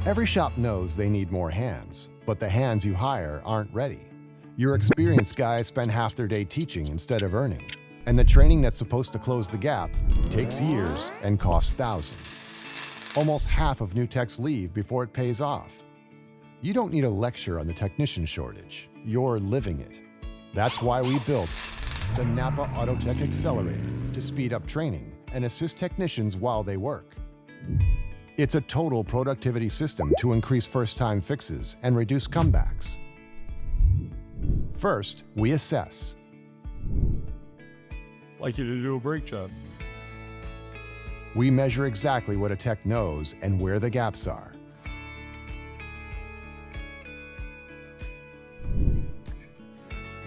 Every shop knows they need more hands, but the hands you hire aren't ready. Your experienced guys spend half their day teaching instead of earning, and the training that's supposed to close the gap takes years and costs thousands. Almost half of new techs leave before it pays off. You don't need a lecture on the technician shortage. You're living it. That's why we built the NAPA Autotech Accelerator to speed up training and assist technicians while they work. It's a total productivity system to increase first-time fixes and reduce comebacks. First, we assess. Like you to do a brake job. We measure exactly what a tech knows and where the gaps are.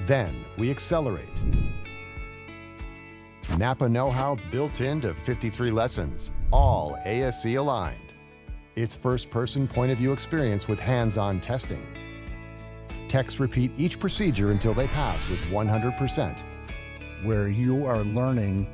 Then we accelerate. NAPA know-how built into 53 lessons, all ASE-aligned. It's first-person point-of-view experience with hands-on testing. Techs repeat each procedure until they pass with 100%. Where you are learning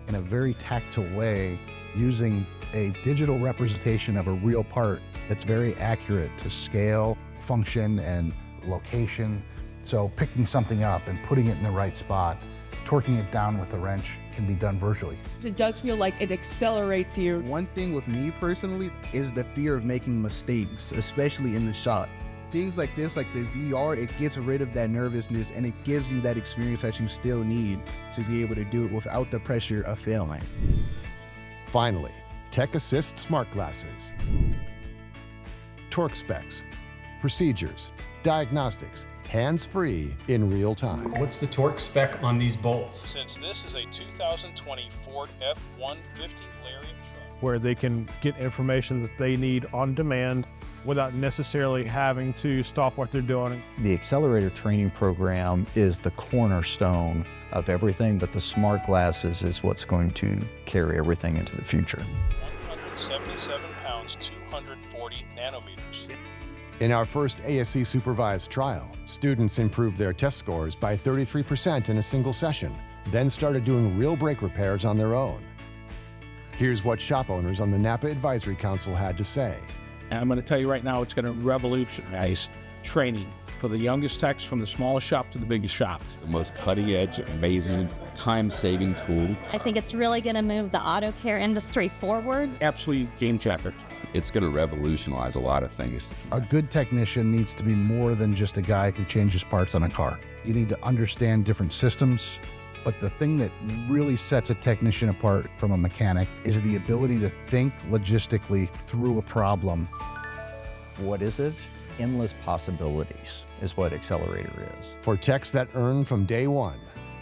in a very tactile way using a digital representation of a real part that's very accurate to scale, function, and location. So picking something up and putting it in the right spot, torquing it down with the wrench can be done virtually. It does feel like it accelerates you. One thing with me personally is the fear of making mistakes, especially in the shop. Things like this, like the VR, it gets rid of that nervousness and it gives you that experience that you still need to be able to do it without the pressure of failing. Finally, Tech Assist smart glasses. Torque specs, procedures, diagnostics, hands-free in real time. What's the torque spec on these bolts? Since this is a 2020 Ford F-150 Lariat truck, Where they can get information that they need on demand without necessarily having to stop what they're doing. The Accelerator training program is the cornerstone of everything, but the smart glasses is what's going to carry everything into the future. 177 pounds, 240 nanometers. In our first ASE supervised trial, students improved their test scores by 33% in a single session, then started doing real brake repairs on their own. Here's what shop owners on the NAPA Advisory Council had to say. And I'm going to tell you right now, it's going to revolutionize training for the youngest techs from the smallest shop to the biggest shop. The most cutting edge, amazing, time-saving tool. I think it's really going to move the auto care industry forward. Absolutely game changer. It's going to revolutionize a lot of things. A good technician needs to be more than just a guy who changes parts on a car. You need to understand different systems, but the thing that really sets a technician apart from a mechanic is the ability to think logistically through a problem. What is it? Endless possibilities is what Accelerator is. For techs that earn from day one,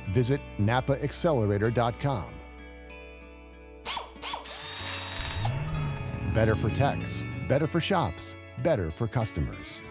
visit NAPA XcceleratoR.com. Better for techs, better for shops, better for customers.